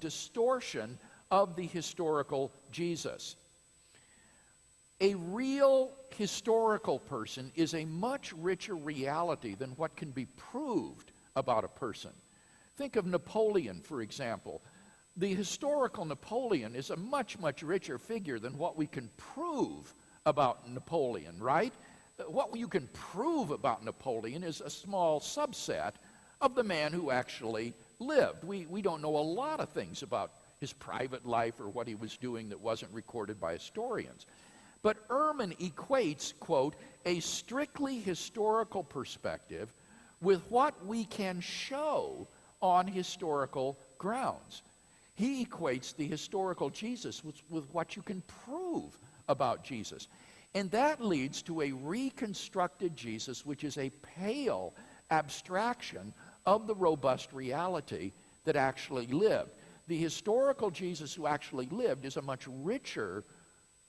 distortion of the historical Jesus. A real historical person is a much richer reality than what can be proved about a person. Think of Napoleon, for example. The historical Napoleon is a much, much richer figure than what we can prove about Napoleon, right? What you can prove about Napoleon is a small subset of the man who actually lived. We don't know a lot of things about his private life or what he was doing that wasn't recorded by historians. But Ehrman equates, quote, a strictly historical perspective with what we can show on historical grounds. He equates the historical Jesus with what you can prove about Jesus. And that leads to a reconstructed Jesus, which is a pale abstraction of the robust reality that actually lived. The historical Jesus who actually lived is a much richer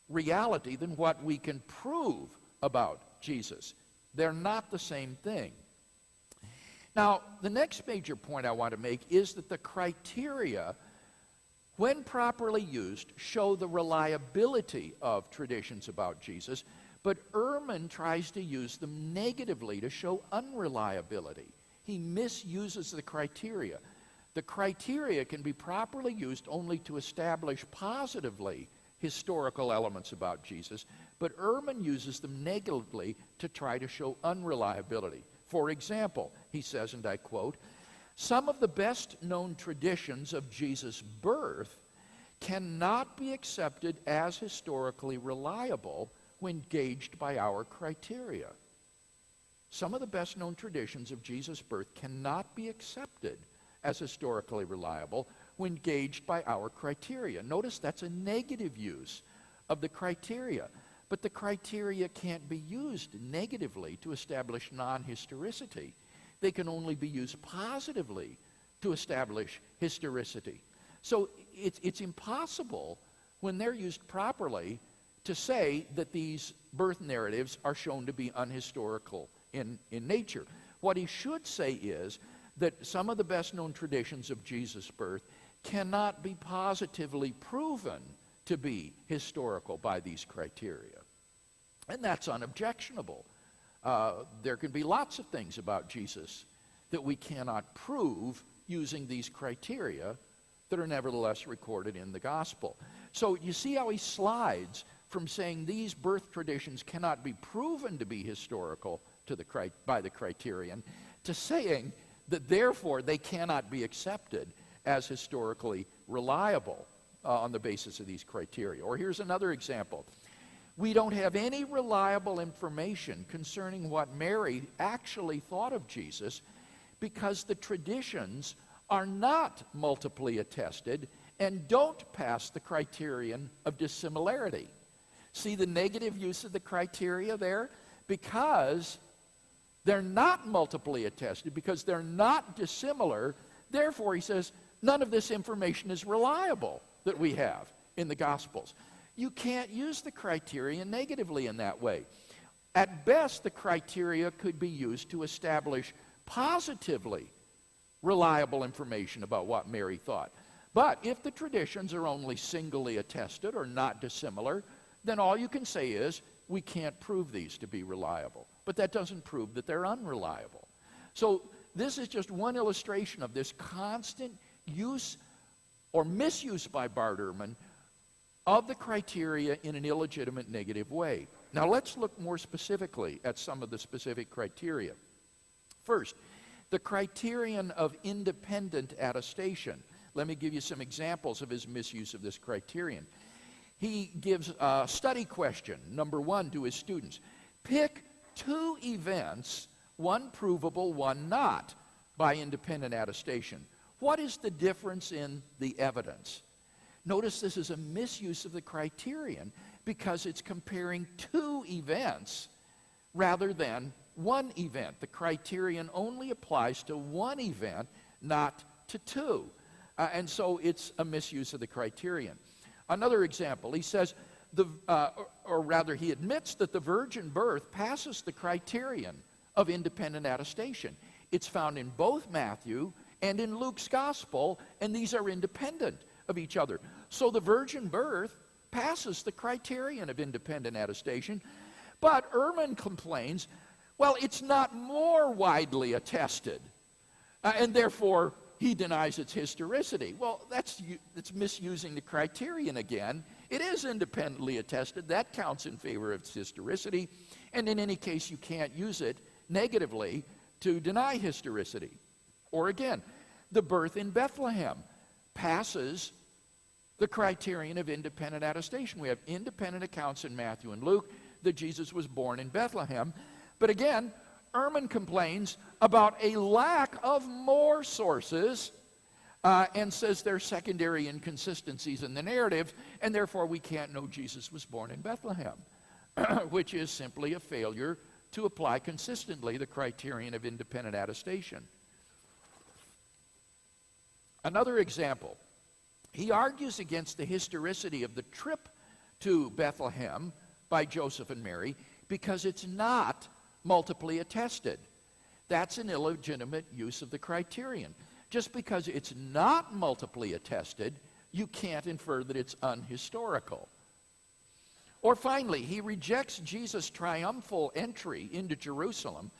reality than what we can prove about Jesus. They're not the same thing. Now, the next major point I want to make is that the criteria, when properly used, show the reliability of traditions about Jesus, but Ehrman tries to use them negatively to show unreliability. He misuses the criteria. The criteria can be properly used only to establish positively historical elements about Jesus, but Ehrman uses them negatively to try to show unreliability. For example, he says, and I quote, some of the best known traditions of Jesus' birth cannot be accepted as historically reliable when gauged by our criteria. Some of the best known traditions of Jesus' birth cannot be accepted as historically reliable when gauged by our criteria. Notice that's a negative use of the criteria. But the criteria can't be used negatively to establish non-historicity. They can only be used positively to establish historicity. So it's impossible, when they're used properly, to say that these birth narratives are shown to be unhistorical in nature. What he should say is that some of the best known traditions of Jesus' birth cannot be positively proven to be historical by these criteria. And that's unobjectionable. There can be lots of things about Jesus that we cannot prove using these criteria that are nevertheless recorded in the gospel. So you see how he slides from saying these birth traditions cannot be proven to be historical by the criterion to saying that therefore they cannot be accepted as historically reliable on the basis of these criteria. Or here's another example. We don't have any reliable information concerning what Mary actually thought of Jesus because the traditions are not multiply attested and don't pass the criterion of dissimilarity. See the negative use of the criteria there? Because they're not multiply attested, because they're not dissimilar, therefore, he says, none of this information is reliable that we have in the Gospels. You can't use the criteria negatively in that way. At best, the criteria could be used to establish positively reliable information about what Mary thought. But if the traditions are only singly attested or not dissimilar, then all you can say is, we can't prove these to be reliable. But that doesn't prove that they're unreliable. So this is just one illustration of this constant use or misuse by Bart Ehrman of the criteria in an illegitimate negative way. Now let's look more specifically at some of the specific criteria. First, the criterion of independent attestation. Let me give you some examples of his misuse of this criterion. He gives a study question, number 1, to his students. Pick 2 events, one provable, one not, by independent attestation. What is the difference in the evidence? Notice this is a misuse of the criterion because it's comparing 2 events rather than one event. The criterion only applies to one event, not to 2. And so it's a misuse of the criterion. Another example, he says, or rather he admits that the virgin birth passes the criterion of independent attestation. It's found in both Matthew and in Luke's gospel, and these are independent of each other. So the virgin birth passes the criterion of independent attestation, but Ehrman complains, well, it's not more widely attested, and therefore he denies its historicity. Well, that's misusing the criterion again. It is independently attested. That counts in favor of its historicity, and in any case, you can't use it negatively to deny historicity. Or again, the birth in Bethlehem passes the criterion of independent attestation. We have independent accounts in Matthew and Luke that Jesus was born in Bethlehem. But again, Ehrman complains about a lack of more sources and says there are secondary inconsistencies in the narrative, and therefore we can't know Jesus was born in Bethlehem, which is simply a failure to apply consistently the criterion of independent attestation. Another example, he argues against the historicity of the trip to Bethlehem by Joseph and Mary because it's not multiply attested. That's an illegitimate use of the criterion. Just because it's not multiply attested, you can't infer that it's unhistorical. Or finally, he rejects Jesus' triumphal entry into Jerusalem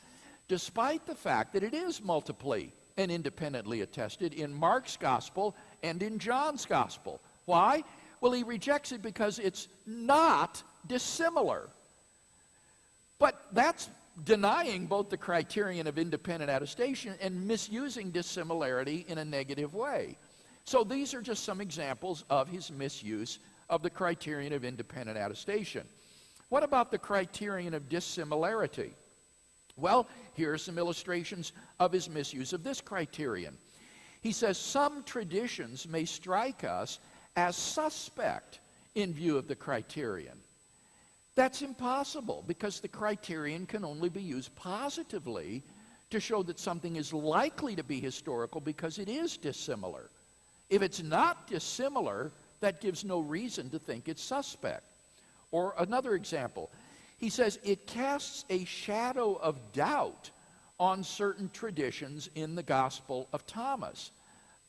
despite the fact that it is multiply and independently attested in Mark's gospel and in John's gospel. Why? Well, he rejects it because it's not dissimilar. But that's denying both the criterion of independent attestation and misusing dissimilarity in a negative way. So these are just some examples of his misuse of the criterion of independent attestation. What about the criterion of dissimilarity? Well, here are some illustrations of his misuse of this criterion. He says, some traditions may strike us as suspect in view of the criterion. That's impossible because the criterion can only be used positively to show that something is likely to be historical because it is dissimilar. If it's not dissimilar, that gives no reason to think it's suspect. Or another example, he says it casts a shadow of doubt on certain traditions in the Gospel of Thomas.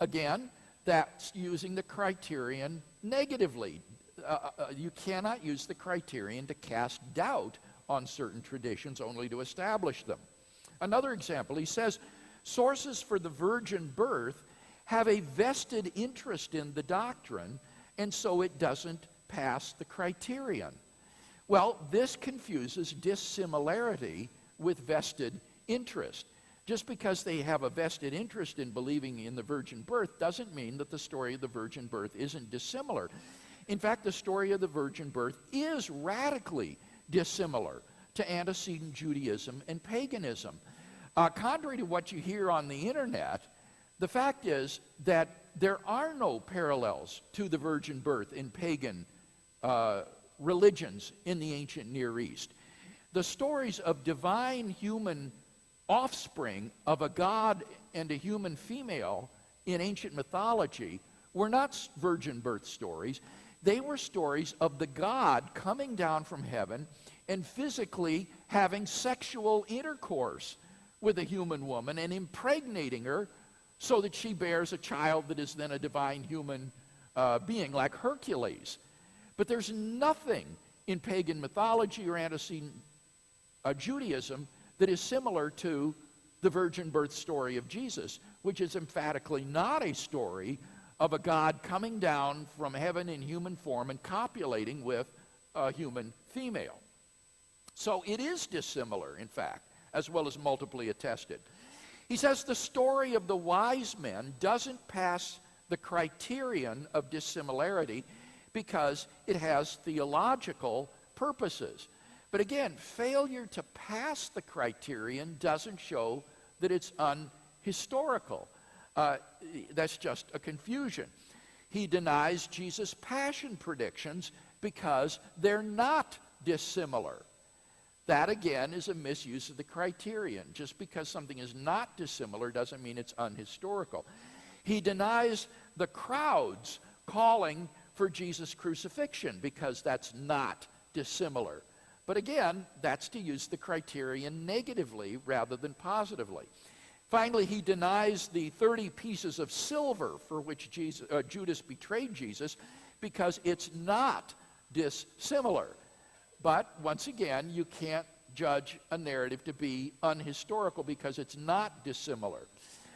Again, that's using the criterion negatively. You cannot use the criterion to cast doubt on certain traditions, only to establish them. Another example, he says, sources for the virgin birth have a vested interest in the doctrine, and so it doesn't pass the criterion. Well, this confuses dissimilarity with vested interest. Just because they have a vested interest in believing in the virgin birth doesn't mean that the story of the virgin birth isn't dissimilar. In fact, the story of the virgin birth is radically dissimilar to antecedent Judaism and paganism. Contrary to what you hear on the internet, the fact is that there are no parallels to the virgin birth in pagan religions in the ancient Near East. The stories of divine human offspring of a god and a human female in ancient mythology were not virgin birth stories. They were stories of the god coming down from heaven and physically having sexual intercourse with a human woman and impregnating her so that she bears a child that is then a divine human being like Hercules. But there's nothing in pagan mythology or antecedent Judaism that is similar to the virgin birth story of Jesus, which is emphatically not a story of a God coming down from heaven in human form and copulating with a human female. So it is dissimilar, in fact, as well as multiply attested. He says the story of the wise men doesn't pass the criterion of dissimilarity because it has theological purposes. But again, failure to pass the criterion doesn't show that it's unhistorical. That's just a confusion. He denies Jesus' passion predictions because they're not dissimilar. That, again, is a misuse of the criterion. Just because something is not dissimilar doesn't mean it's unhistorical. He denies the crowds calling for Jesus' crucifixion because that's not dissimilar. But again, that's to use the criterion negatively rather than positively. Finally, he denies the 30 pieces of silver for which Judas betrayed Jesus because it's not dissimilar. But once again, you can't judge a narrative to be unhistorical because it's not dissimilar.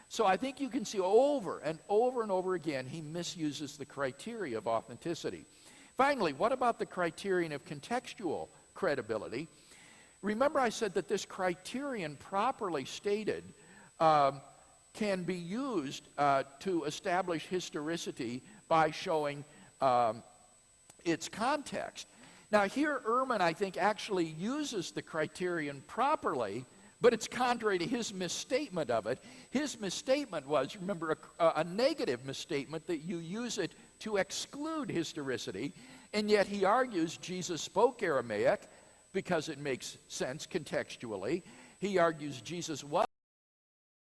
So I think you can see over and over and over again he misuses the criteria of authenticity. Finally, what about the criterion of contextual credibility? Remember I said that this criterion, properly stated, can be used to establish historicity by showing its context. Now here Ehrman, I think, actually uses the criterion properly, but it's contrary to his misstatement of it. His misstatement was, remember, a negative misstatement, that you use it to exclude historicity, and yet he argues Jesus spoke Aramaic because it makes sense contextually. He argues Jesus was